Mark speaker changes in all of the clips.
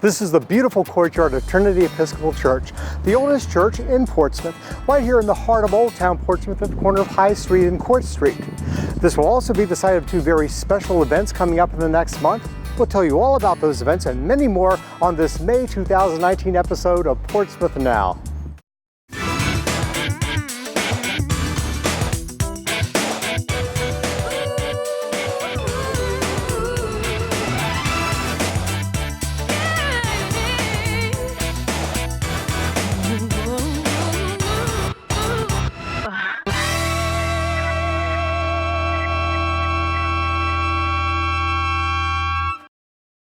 Speaker 1: This is the beautiful courtyard of Trinity Episcopal Church, the oldest church in Portsmouth, right here in the heart of Olde Towne, Portsmouth at the corner of High Street and Court Street. This will also be the site of two very special events coming up in the next month. We'll tell you all about those events and many more on this May 2019 episode of Portsmouth Now.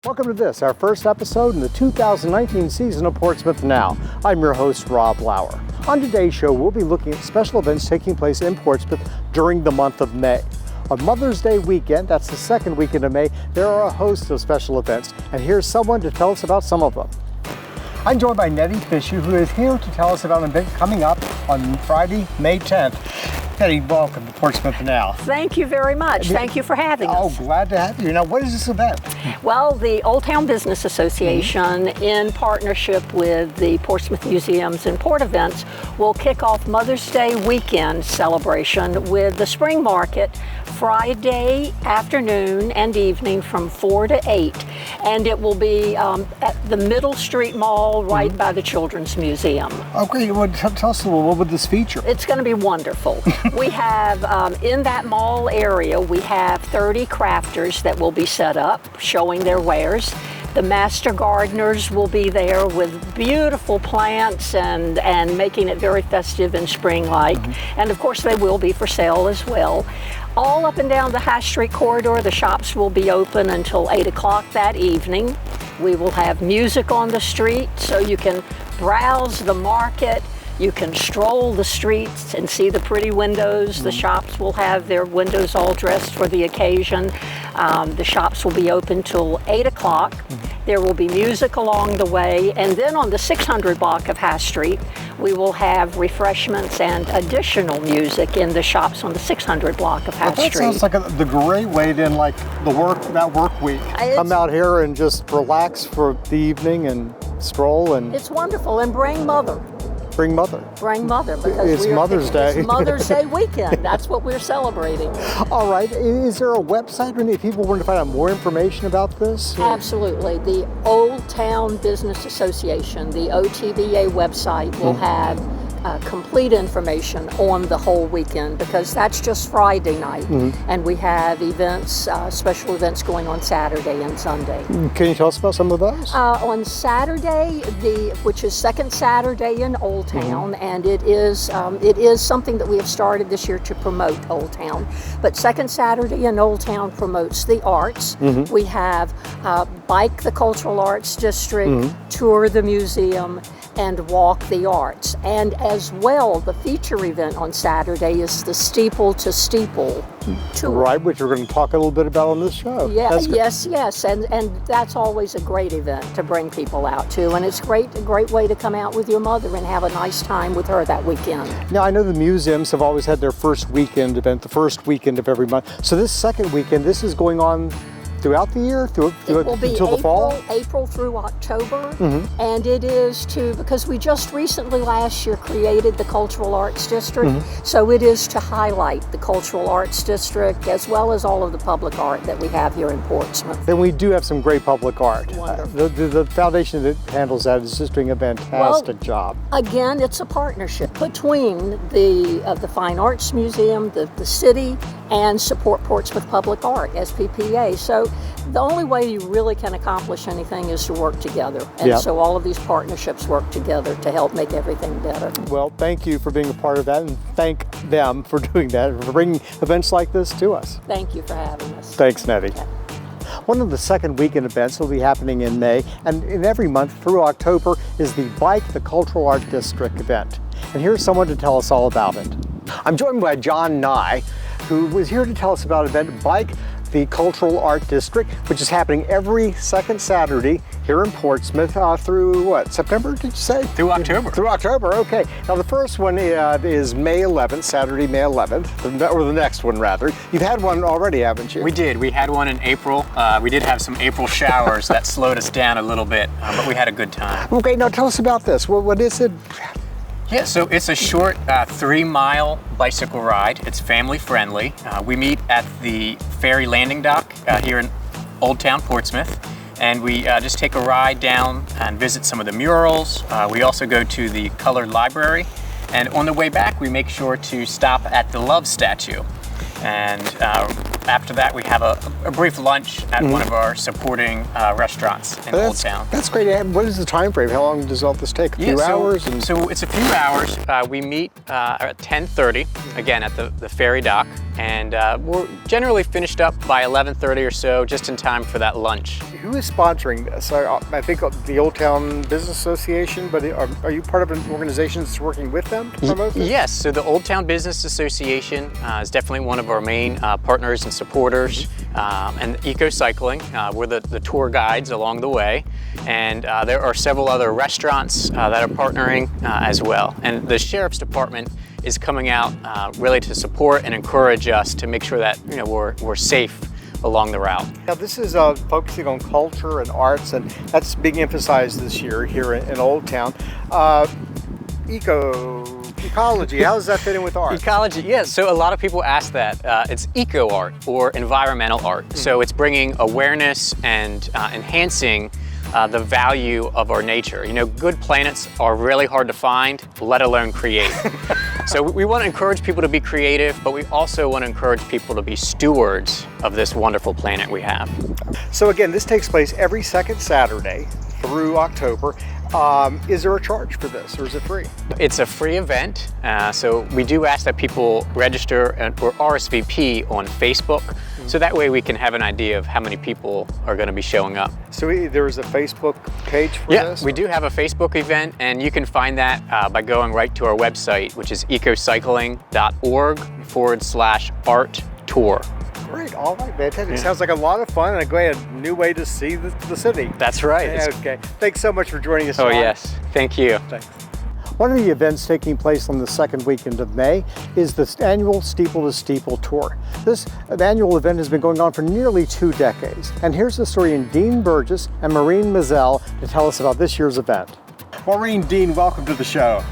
Speaker 1: Welcome to this, our first episode in the 2019 season of Portsmouth Now. I'm your host, Rob Lauer. On today's show, we'll be looking at special events taking place in Portsmouth during the month of May. On Mother's Day weekend, that's the second weekend of May, there are a host of special events, and here's someone to tell us about some of them. I'm joined by Nettie Fisher, who is here to tell us about an event coming up on Friday, May 10th. Nettie, welcome to Portsmouth Now.
Speaker 2: Thank you very much. Thank you for having us.
Speaker 1: Oh, glad to have you. Now, what is this event?
Speaker 2: Well, the Olde Towne Business Association, in partnership with the Portsmouth Museums and Port Events, will kick off Mother's Day weekend celebration with the Spring Market Friday afternoon and evening from 4 to 8. And it will be at the Middle Street Mall right by the Children's Museum.
Speaker 1: Okay, well, tell us, what would this feature?
Speaker 2: It's going to be wonderful. We have, in that mall area, we have 30 crafters that will be set up showing their wares. The master gardeners will be there with beautiful plants and making it very festive and spring-like. And of course they will be for sale as well. All up and down the High Street corridor, the shops will be open until 8 o'clock that evening. We will have music on the street so you can browse the market. You can stroll the streets and see the pretty windows. The shops will have their windows all dressed for the occasion. The shops will be open till 8 o'clock. There will be music along the way. And then on the 600 block of High Street, we will have refreshments and additional music in the shops on the 600 block of High Street.
Speaker 1: That sounds like the great way to end like that work week. Come out here and just relax for the evening and stroll. And
Speaker 2: it's wonderful. And bring mother.
Speaker 1: Bring mother.
Speaker 2: Bring mother, because
Speaker 1: it's Mother's Day.
Speaker 2: It's Mother's Day weekend. That's what we're celebrating.
Speaker 1: All right. Is there a website or any people want to find out more information about this?
Speaker 2: Absolutely. The Olde Towne Business Association, the OTBA website, will have complete information on the whole weekend, because that's just Friday night. And we have events, special events going on Saturday and Sunday.
Speaker 1: Can you tell us about some of those?
Speaker 2: On Saturday, which is second Saturday in Olde Towne, and it is something that we have started this year to promote Olde Towne. But second Saturday in Olde Towne promotes the arts. We have Bike the Cultural Arts District, Tour the Museum, and Walk the Arts. And as well, the feature event on Saturday is the Steeple to Steeple tour.
Speaker 1: Right, which we're going to talk a little bit about on this show.
Speaker 2: Yeah, yes. And that's always a great event to bring people out to. And it's a great way to come out with your mother and have a nice time with her that weekend. Now,
Speaker 1: I know the museums have always had their first weekend event, the first weekend of every month. So this second weekend, this is going on throughout the year, until the fall?
Speaker 2: April through October, and it is because we just recently last year created the Cultural Arts District, so it is to highlight the Cultural Arts District as well as all of the public art that we have here in Portsmouth.
Speaker 1: And we do have some great public art.
Speaker 2: Wonderful.
Speaker 1: The foundation that handles that is just doing a fantastic job.
Speaker 2: Again, it's a partnership between the Fine Arts Museum, the city, and Support Portsmouth Public Art, SPPA. So the only way you really can accomplish anything is to work together. And so all of these partnerships work together to help make everything better.
Speaker 1: Well, thank you for being a part of that, and thank them for doing that, for bringing events like this to us.
Speaker 2: Thank you for having us.
Speaker 1: Thanks, Nettie. Okay. One of the second weekend events will be happening in May, and in every month through October is the Bike the Cultural Art District event. And here's someone to tell us all about it. I'm joined by John Nye, who was here to tell us about event Bike the Cultural Art District, which is happening every second Saturday here in Portsmouth through what, September, did you say?
Speaker 3: Through October.
Speaker 1: Through October, okay. Now the first one is May 11th, Saturday, May 11th, or the next one rather. You've had one already, haven't you?
Speaker 3: We did. We had one in April. We did have some April showers that slowed us down a little bit, but we had a good time.
Speaker 1: Okay, now tell us about this. What is it?
Speaker 3: Yeah, so it's a short 3-mile bicycle ride. It's family friendly. We meet at the ferry landing dock here in Olde Towne, Portsmouth, and we just take a ride down and visit some of the murals. We also go to the colored library, and on the way back we make sure to stop at the Love statue. And after that, we have a brief lunch at one of our supporting restaurants in Olde Towne.
Speaker 1: That's great. What is the time frame? How long does all this take? A few hours?
Speaker 3: So it's a few hours. We meet at 10:30, again at the ferry dock, and we're generally finished up by 11:30 or so, just in time for that lunch.
Speaker 1: Who is sponsoring this? I think the Olde Towne Business Association, but are you part of an organization that's working with them to promote this?
Speaker 3: Yes, so the Olde Towne Business Association is definitely one of our main partners and supporters, and Eco Cycling, we're the tour guides along the way, and there are several other restaurants that are partnering as well. And the Sheriff's Department is coming out really to support and encourage us to make sure that we're safe along the route.
Speaker 1: Now this is focusing on culture and arts, and that's being emphasized this year here in Olde Towne. Ecology, how does that fit in with art?
Speaker 3: Ecology, yes. So a lot of people ask that. It's eco art or environmental art. So it's bringing awareness and enhancing the value of our nature. Good planets are really hard to find, let alone create. So we want to encourage people to be creative, but we also want to encourage people to be stewards of this wonderful planet we have.
Speaker 1: So again, this takes place every second Saturday through October. Is there a charge for this, or is it free?
Speaker 3: It's a free event, so we do ask that people register or RSVP on Facebook, so that way we can have an idea of how many people are going to be showing up.
Speaker 1: So there is a Facebook page for this?
Speaker 3: Yeah, we do have a Facebook event, and you can find that by going right to our website, which is ecocycling.org/art tour.
Speaker 1: Great, all right, fantastic. Sounds like a lot of fun and a great new way to see the city.
Speaker 3: That's right.
Speaker 1: Okay, thanks so much for joining us.
Speaker 3: Oh, yes, thank you.
Speaker 1: Thanks. One of the events taking place on the second weekend of May is the annual Steeple to Steeple tour. This annual event has been going on for nearly 2 decades. And here's the historian Dean Burgess and Maureen Mazel to tell us about this year's event. Maureen, Dean, welcome to the show.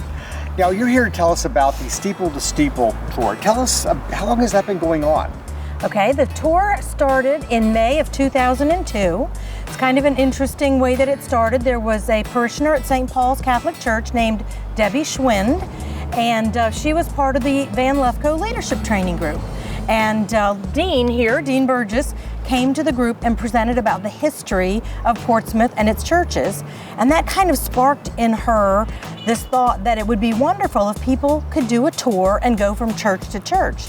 Speaker 1: Now, you're here to tell us about the Steeple to Steeple tour. Tell us, how long has that been going on?
Speaker 4: Okay, the tour started in May of 2002. It's kind of an interesting way that it started. There was a parishioner at St. Paul's Catholic Church named Debbie Schwind, and she was part of the Van Lefko Leadership Training Group. And Dean Burgess, came to the group and presented about the history of Portsmouth and its churches. And that kind of sparked in her this thought that it would be wonderful if people could do a tour and go from church to church.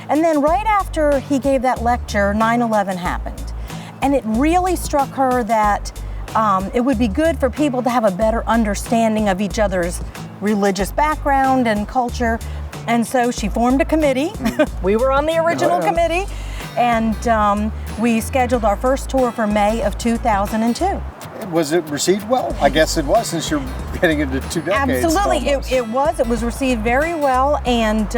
Speaker 4: And then right after he gave that lecture, 9/11 happened. And it really struck her that it would be good for people to have a better understanding of each other's religious background and culture. And so she formed a committee. We were on the original committee. And we scheduled our first tour for May of 2002.
Speaker 1: Was it received well? I guess it was, since you're getting into 2 decades.
Speaker 4: Absolutely, it was received very well, and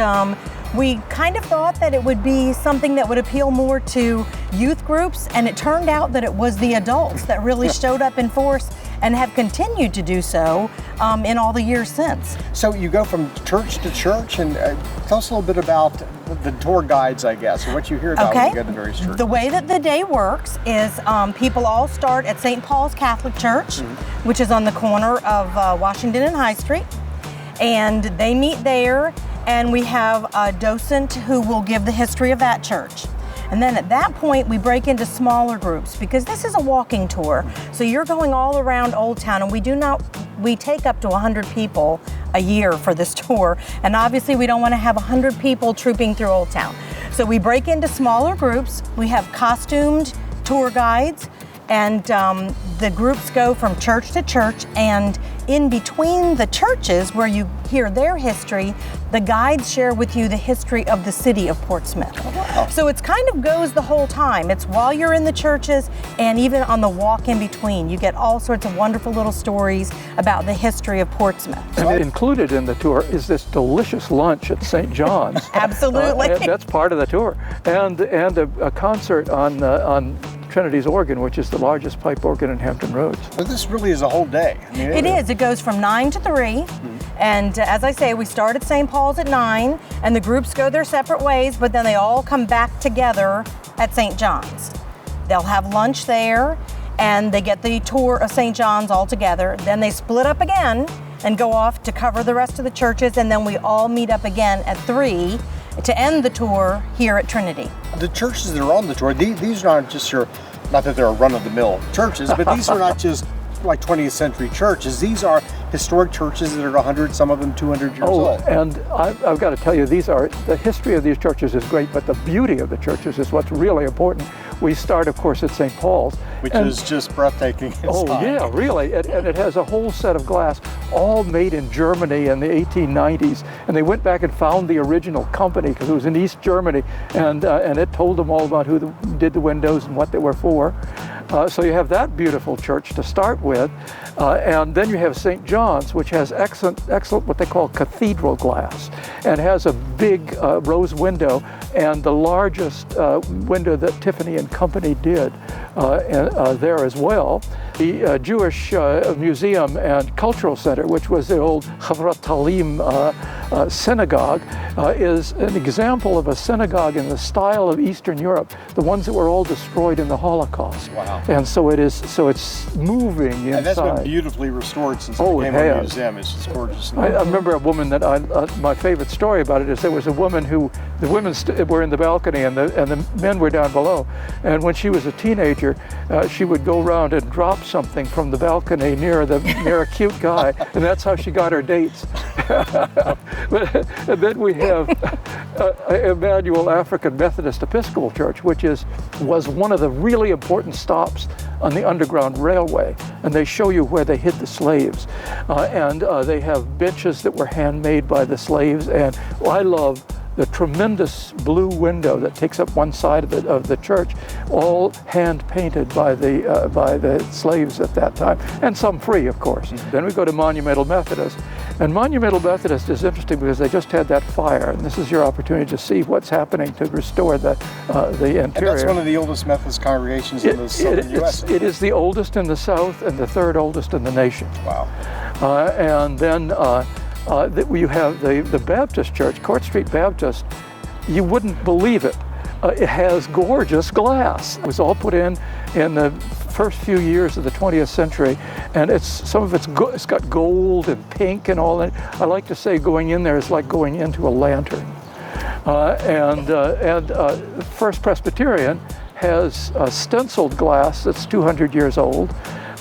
Speaker 4: we kind of thought that it would be something that would appeal more to youth groups, and it turned out that it was the adults that really showed up in force and have continued to do so in all the years since.
Speaker 1: So you go from church to church, and tell us a little bit about the tour guides, I guess, or what you hear about when you go to the various churches.
Speaker 4: The way that the day works is people all start at St. Paul's Catholic Church, which is on the corner of Washington and High Street, and they meet there, and we have a docent who will give the history of that church. And then at that point, we break into smaller groups, because this is a walking tour. So you're going all around Olde Towne, and we take up to 100 people a year for this tour. And obviously we don't want to have 100 people trooping through Olde Towne. So we break into smaller groups. We have costumed tour guides, And the groups go from church to church, and in between the churches where you hear their history, the guides share with you the history of the city of Portsmouth.
Speaker 1: Oh, wow.
Speaker 4: So it's kind of goes the whole time. It's while you're in the churches and even on the walk in between. You get all sorts of wonderful little stories about the history of Portsmouth.
Speaker 5: And included in the tour is this delicious lunch at St. John's.
Speaker 4: Absolutely.
Speaker 5: And that's part of the tour. And a concert on Trinity's organ, which is the largest pipe organ in Hampton Roads.
Speaker 1: But this really is a whole day. I mean,
Speaker 4: It is. It goes from 9 to 3. And as I say, we start at St. Paul's at 9, and the groups go their separate ways, but then they all come back together at St. John's. They'll have lunch there, and they get the tour of St. John's all together. Then they split up again and go off to cover the rest of the churches, and then we all meet up again at 3 to end the tour here at Trinity.
Speaker 1: The churches that are on the tour, these are not just your, not that they're run-of-the-mill churches, but these are not just like 20th century churches. These are historic churches that are 100, some of them 200 years old.
Speaker 5: And I've got to tell you, the history of these churches is great, but the beauty of the churches is what's really important. We start, of course, at St. Paul's.
Speaker 1: Which is just breathtaking inside.
Speaker 5: Oh, yeah, really. And it has a whole set of glass, all made in Germany in the 1890s. And they went back and found the original company, because it was in East Germany, and it told them all about who did the windows and what they were for. So you have that beautiful church to start with, and then you have St. John's, which has excellent what they call cathedral glass, and has a big rose window, and the largest window that Tiffany and Company did there as well. The Jewish Museum and Cultural Center, which was the old Havrat Talim synagogue, is an example of a synagogue in the style of Eastern Europe, the ones that were all destroyed in the Holocaust.
Speaker 1: Wow.
Speaker 5: And so it's moving inside.
Speaker 1: And that's been beautifully restored since it became a museum. It's just gorgeous.
Speaker 5: I remember a woman that my favorite story about it is there was a woman who, the women were in the balcony and the men were down below. And when she was a teenager, she would go around and drop something from the balcony near a cute guy, and that's how she got her dates. And then we have Emmanuel African Methodist Episcopal Church, which was one of the really important stops on the Underground Railway, and they show you where they hid the slaves, and they have benches that were handmade by the slaves, and I love the tremendous blue window that takes up one side of the church, all hand painted by the slaves at that time, and some free, of course. Then we go to Monumental Methodist, and Monumental Methodist is interesting because they just had that fire, and this is your opportunity to see what's happening to restore the interior.
Speaker 1: And that's one of the oldest Methodist congregations in the southern U.S.
Speaker 5: It is the oldest in the South and the third oldest in the nation.
Speaker 1: Wow.
Speaker 5: And then you have the Baptist Church, Court Street Baptist. You wouldn't believe it. It has gorgeous glass. It was all put in the first few years of the 20th century, and it's got gold and pink and all that. I like to say going in there is like going into a lantern. And First Presbyterian has stenciled glass that's 200 years old,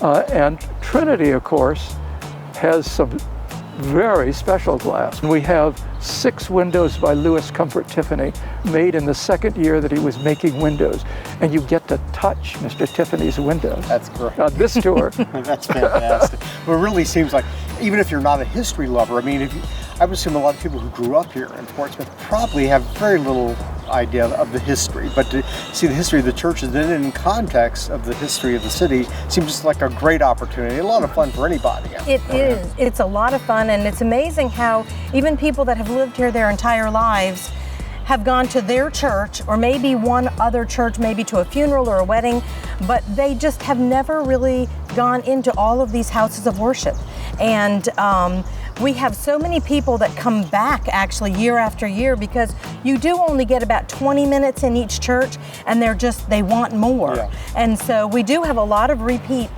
Speaker 5: and Trinity, of course, has some very special glass. We have 6 windows by Louis Comfort Tiffany, made in the second year that he was making windows. And you get to touch Mr. Tiffany's windows.
Speaker 1: That's great.
Speaker 5: On this tour.
Speaker 1: That's fantastic. Well, it really seems like, even if you're not a history lover, I mean, I would assume a lot of people who grew up here in Portsmouth probably have very little idea of the history, but to see the history of the churches then in context of the history of the city seems just like a great opportunity, a lot of fun for anybody.
Speaker 4: It is. It's a lot of fun, and it's amazing how even people that have lived here their entire lives have gone to their church, or maybe one other church, maybe to a funeral or a wedding, but they just have never really gone into all of these houses of worship. And we have so many people that come back actually year after year, because you do only get about 20 minutes in each church, and they want more. Yeah. And so we do have a lot of repeat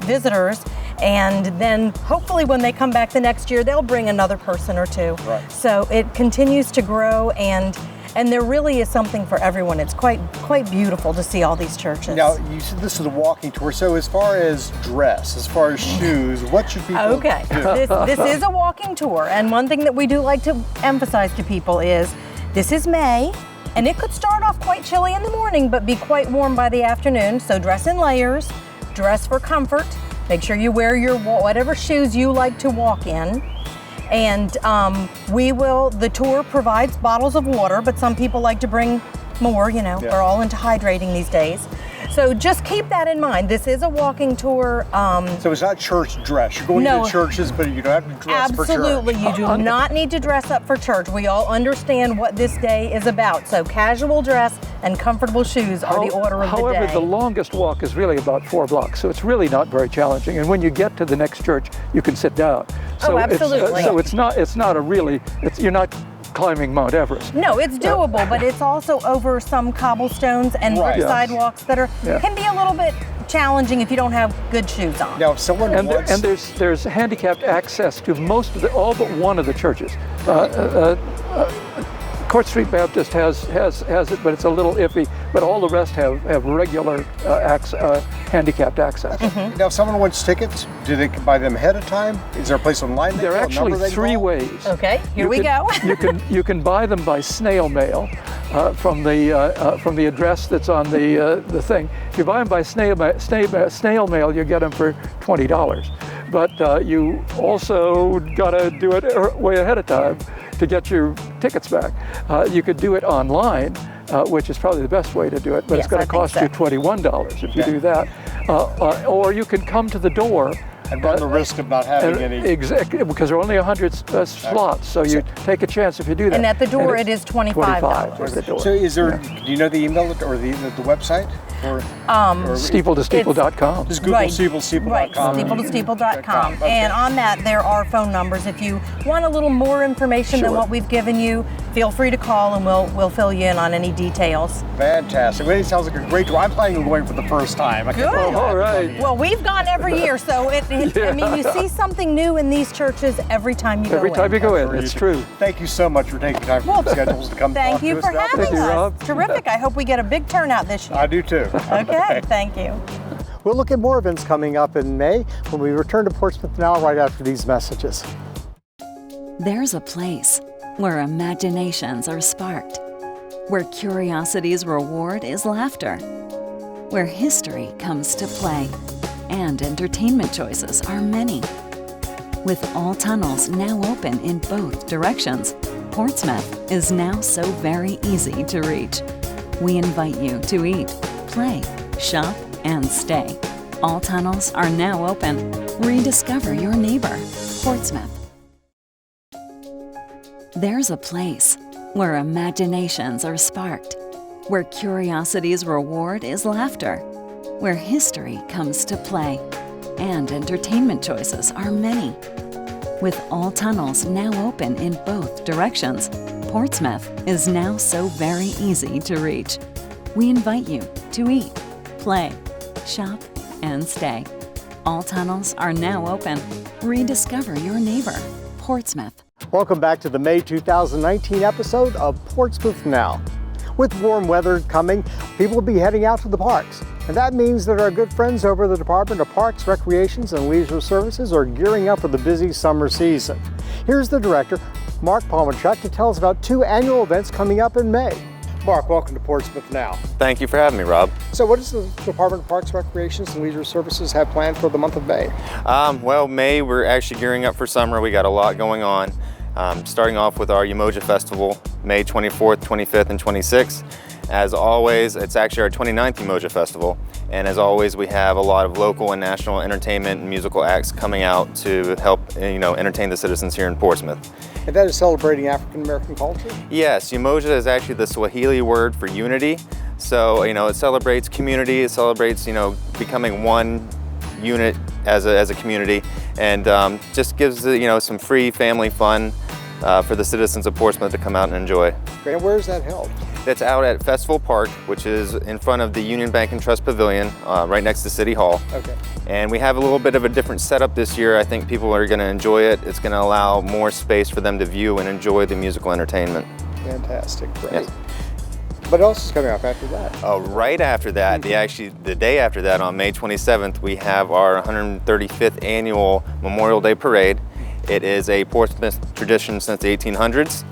Speaker 4: visitors, and then hopefully when they come back the next year, they'll bring another person or two.
Speaker 1: Right.
Speaker 4: So it continues to grow, and there really is something for everyone. It's quite beautiful to see all these churches.
Speaker 1: Now, you said this is a walking tour, so as far as dress, as far as shoes, what should people do?
Speaker 4: This is a walking tour, and one thing that we do like to emphasize to people is this is May, And it could start off quite chilly in the morning, but be quite warm by the afternoon. So dress in layers, dress for comfort. Make sure you wear your whatever shoes you like to walk in. And the tour provides bottles of water, but some people like to bring more, you know, we're all into hydrating these days. So just keep that in mind. This is a walking tour.
Speaker 1: So it's not church dress. You're going to churches, but you don't have to dress for church.
Speaker 4: Absolutely, you do not need to dress up for church. We all understand what this day is about. So casual dress and comfortable shoes are the order of the day.
Speaker 5: However, the longest walk is really about 4 blocks, so it's really not very challenging. And when you get to the next church, you can sit down. So
Speaker 4: absolutely.
Speaker 5: You're not climbing Mount Everest.
Speaker 4: No, it's doable, but it's also over some cobblestones and sidewalks that can be a little bit challenging if you don't have good shoes on.
Speaker 1: Now, if someone wants...
Speaker 5: And there's handicapped access to all but one of the churches. Court Street Baptist has it, but it's a little iffy. But all the rest have regular handicapped access.
Speaker 4: Mm-hmm.
Speaker 1: Now, if someone wants tickets, do they buy them ahead of time? Is there a place online?
Speaker 5: There are actually 3 ways.
Speaker 4: Okay, here we go.
Speaker 5: you can buy them by snail mail from the address that's on the thing. If you buy them by snail mail, you get them for $20. But you also got to do it way ahead of time to get your tickets back. You could do it online, which is probably the best way to do it, but it's going to cost you $21 if you do that. Or you can come to the door
Speaker 1: and run the risk of not having any.
Speaker 5: Exactly, because there are only 100 slots, so you take a chance if you do that.
Speaker 4: And at the door, it is $25.
Speaker 5: at the door.
Speaker 1: So is there, do you know the email or the website? Or
Speaker 5: steeple2steeple.com.
Speaker 1: Just Google steeple2steeple.com.
Speaker 4: Right, steeple2steeple.com. And on that, there are phone numbers. If you want a little more information than what we've given you, feel free to call and we'll fill you in on any details.
Speaker 1: Fantastic. Well, it sounds like a great tour. I'm planning on going for the first time.
Speaker 4: Good.
Speaker 5: All right.
Speaker 4: Well, we've gone every year, so I mean, you see something new in these churches every time you go in.
Speaker 5: Every time you go in, it's true.
Speaker 1: Thank you so much for taking time from your schedules to come
Speaker 4: Thank you for having us.
Speaker 5: Thank you, Rob.
Speaker 4: Terrific. I hope we get a big turnout this year.
Speaker 1: I do too.
Speaker 4: Okay, thank you.
Speaker 1: We'll look at more events coming up in May when we return to Portsmouth Now right after these messages.
Speaker 6: There's a place where imaginations are sparked, where curiosity's reward is laughter, where history comes to play, and entertainment choices are many. With all tunnels now open in both directions, Portsmouth is now so very easy to reach. We invite you to eat, play, shop, and stay. All tunnels are now open. Rediscover your neighbor, Portsmouth. There's a place where imaginations are sparked, where curiosity's reward is laughter, where history comes to play, and entertainment choices are many. With all tunnels now open in both directions, Portsmouth is now so very easy to reach. We invite you to eat, play, shop, and stay. All tunnels are now open. Rediscover your neighbor, Portsmouth.
Speaker 1: Welcome back to the May 2019 episode of Portsmouth Now. With warm weather coming, people will be heading out to the parks. And that means that our good friends over the Department of Parks, Recreations, and Leisure Services are gearing up for the busy summer season. Here's the director, Mark Palmachuk, to tell us about 2 annual events coming up in May. Mark, welcome to Portsmouth Now.
Speaker 7: Thank you for having me, Rob.
Speaker 1: So what does the Department of Parks, Recreations, and Leisure Services have planned for the month of May?
Speaker 7: Well, May, we're actually gearing up for summer. We got a lot going on. Starting off with our UMOJA Festival, May 24th, 25th, and 26th. As always, it's actually our 29th UMOJA Festival. And as always, we have a lot of local and national entertainment and musical acts coming out to help, entertain the citizens here in Portsmouth.
Speaker 1: And that is celebrating African American culture?
Speaker 7: Yes, UMOJA is actually the Swahili word for unity. So, it celebrates community, it celebrates, becoming one unit as a community, and just gives, some free family fun for the citizens of Portsmouth to come out and enjoy.
Speaker 1: Great. And where is that held?
Speaker 7: That's out at Festival Park, which is in front of the Union Bank and Trust Pavilion, right next to City Hall.
Speaker 1: Okay.
Speaker 7: And we have a little bit of a different setup this year. I think people are going to enjoy it. It's going to allow more space for them to view and enjoy the musical entertainment.
Speaker 1: Fantastic. Great.
Speaker 7: Yes.
Speaker 1: What else is coming up after that?
Speaker 7: Right after that, the day after that, on May 27th, we have our 135th annual Memorial Day Parade. It is a Portsmouth tradition since the 1800s.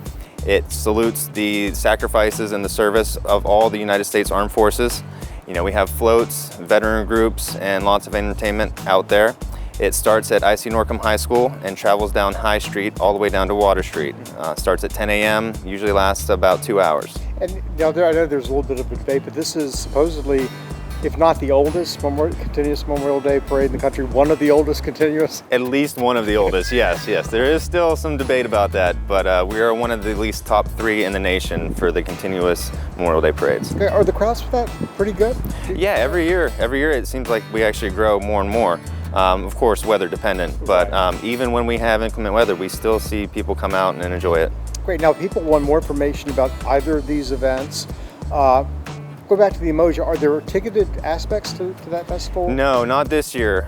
Speaker 7: It salutes the sacrifices and the service of all the United States Armed Forces. You know, we have floats, veteran groups, and lots of entertainment out there. It starts at IC Norcom High School and travels down High Street all the way down to Water Street. Starts at 10 a.m., usually lasts about 2 hours.
Speaker 1: And now I know there's a little bit of a debate, but this is supposedly, if not the oldest continuous Memorial Day parade in the country, one of the oldest continuous?
Speaker 7: At least one of the oldest, yes. There is still some debate about that, but we are one of the at least top 3 in the nation for the continuous Memorial Day parades.
Speaker 1: Okay, are the crowds for that pretty good?
Speaker 7: Yeah, every year it seems like we actually grow more and more. Of course, weather dependent, but even when we have inclement weather, we still see people come out and enjoy it. Great.
Speaker 1: Now, if people want more information about either of these events, go back to the UMOJA. Are there ticketed aspects to that festival?
Speaker 7: No, not this year.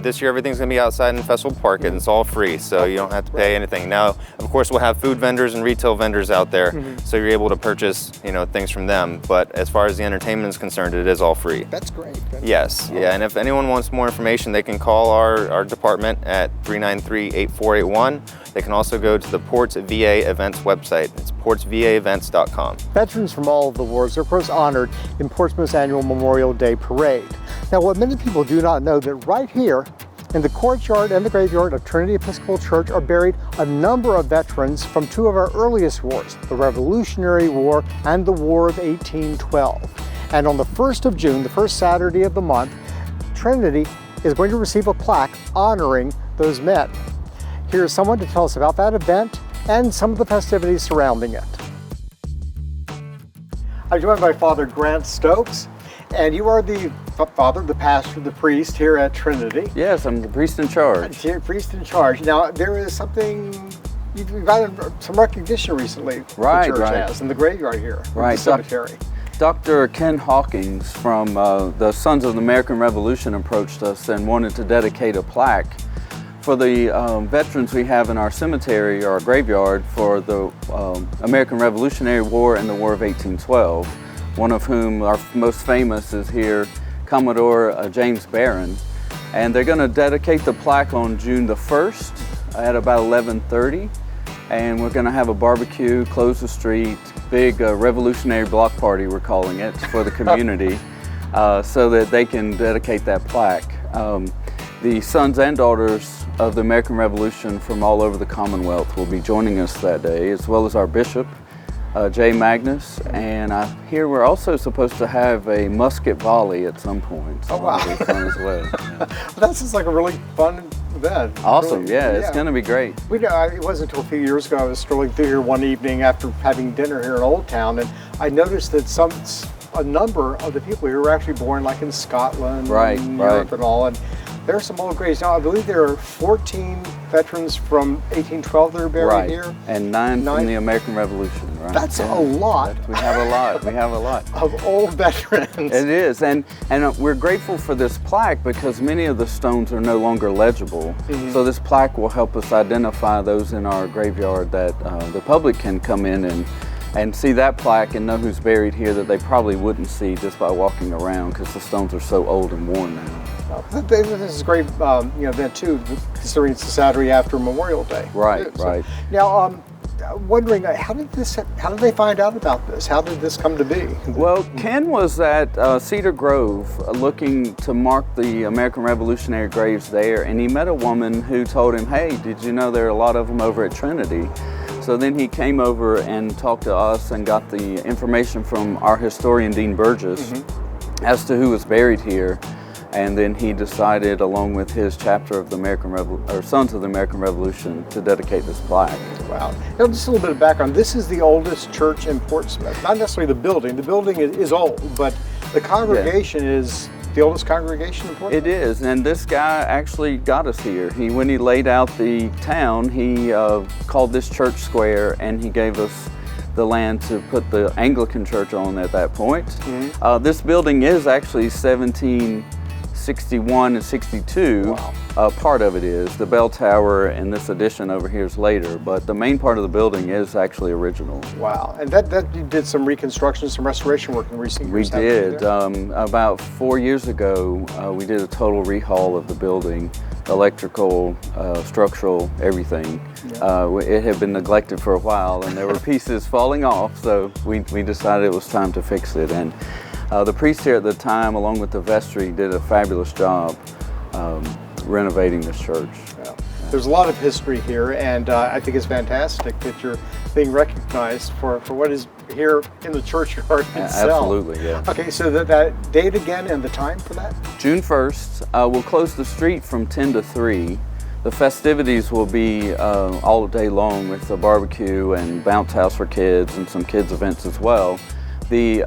Speaker 7: This year everything's going to be outside in Festival Park and it's all free, so you don't have to pay anything. Now, of course, we'll have food vendors and retail vendors out there, so you're able to purchase, things from them. But as far as the entertainment is concerned, it is all free.
Speaker 1: That's great.
Speaker 7: Yes, yeah. And if anyone wants more information, they can call our department at 393-8481. They can also go to the Ports VA Events website. It's portsvaevents.com.
Speaker 1: Veterans from all of the wars are, of course, honored in Portsmouth's annual Memorial Day Parade. Now, what many people do not know, that right here in the courtyard and the graveyard of Trinity Episcopal Church are buried a number of veterans from 2 of our earliest wars, the Revolutionary War and the War of 1812. And on the 1st of June, the first Saturday of the month, Trinity is going to receive a plaque honoring those men. Here's someone to tell us about that event and some of the festivities surrounding it. I'm joined by Father Grant Stokes, and you are the father, the pastor, the priest here at Trinity.
Speaker 8: Yes, I'm the priest in charge.
Speaker 1: Priest in charge. Now, there is something, you've gotten some recognition recently,
Speaker 8: right,
Speaker 1: the church has, in the graveyard here,
Speaker 8: right,
Speaker 1: the cemetery.
Speaker 8: Dr. Ken Hawkins from the Sons of the American Revolution approached us and wanted to dedicate a plaque for the veterans we have in our cemetery or our graveyard for the American Revolutionary War and the War of 1812, one of whom our most famous is here, Commodore James Barron. And they're going to dedicate the plaque on June the 1st at about 11:30. And we're going to have a barbecue, close the street, big revolutionary block party, we're calling it, for the community, so that they can dedicate that plaque. The sons and daughters of the American Revolution from all over the Commonwealth will be joining us that day, as well as our bishop, Jay Magnus, and I hear we're also supposed to have a musket volley at some point. So that'll be fun as well. Yeah.
Speaker 1: That sounds like a really fun event.
Speaker 8: Awesome,
Speaker 1: really,
Speaker 8: yeah, it's going to be great.
Speaker 1: It wasn't until a few years ago I was strolling through here one evening after having dinner here in Olde Towne, and I noticed that a number of the people here were actually born like in Scotland and Europe and all. And there are some old graves. Now, I believe there are 14 veterans from 1812 that are buried here.
Speaker 8: And 9 from the American Revolution, right?
Speaker 1: That's a lot.
Speaker 8: We have a lot. We have a lot
Speaker 1: of old veterans.
Speaker 8: It is, and we're grateful for this plaque because many of the stones are no longer legible. So this plaque will help us identify those in our graveyard that the public can come in and see that plaque and know who's buried here that they probably wouldn't see just by walking around because the stones are so old and worn now.
Speaker 1: This is a great event too, considering it's the Saturday after Memorial Day.
Speaker 8: Right, right.
Speaker 1: Now, wondering, how did they find out about this? How did this come to be?
Speaker 8: Well, Ken was at Cedar Grove looking to mark the American Revolutionary graves there, and he met a woman who told him, hey, did you know there are a lot of them over at Trinity? So then he came over and talked to us and got the information from our historian, Dean Burgess, as to who was buried here. And then he decided, along with his chapter of the Sons of the American Revolution, to dedicate this plaque.
Speaker 1: Wow. Now, just a little bit of background. This is the oldest church in Portsmouth. Not necessarily the building. The building is old, but the congregation is the oldest congregation in Portsmouth?
Speaker 8: It is, and this guy actually got us here. When he laid out the town, he called this church square, and he gave us the land to put the Anglican church on at that point. This building is actually 1761 and 62.
Speaker 1: Wow.
Speaker 8: Part of it is. The bell tower and this addition over here is later, but the main part of the building is actually original.
Speaker 1: Wow, and that you did some reconstruction, some restoration work in recent years.
Speaker 8: We did. About 4 years ago, we did a total rehaul of the building electrical, structural, everything. It had been neglected for a while, and there were pieces falling off, so we decided it was time to fix it. And the priest here at the time, along with the vestry, did a fabulous job renovating this church.
Speaker 1: There's a lot of history here, and I think it's fantastic that you're being recognized for what is here in the churchyard itself.
Speaker 8: Absolutely, yeah.
Speaker 1: Okay, so that date again and the time for that?
Speaker 8: June 1st, we'll close the street from 10 to 3. The festivities will be all day long with the barbecue and bounce house for kids and some kids events as well. The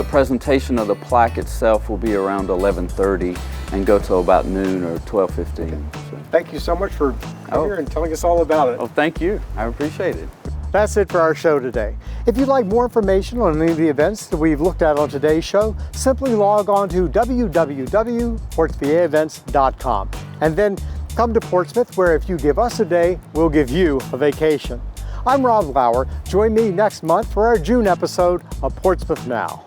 Speaker 8: presentation of the plaque itself will be around 11:30 and go till about noon or 12:15.
Speaker 1: Okay. So. Thank you so much for coming here and telling us all about it.
Speaker 8: Oh, thank you. I appreciate it.
Speaker 1: That's it for our show today. If you'd like more information on any of the events that we've looked at on today's show, simply log on to www.portsvaevents.com and then come to Portsmouth, where if you give us a day, we'll give you a vacation. I'm Rob Lauer. Join me next month for our June episode of Portsmouth Now.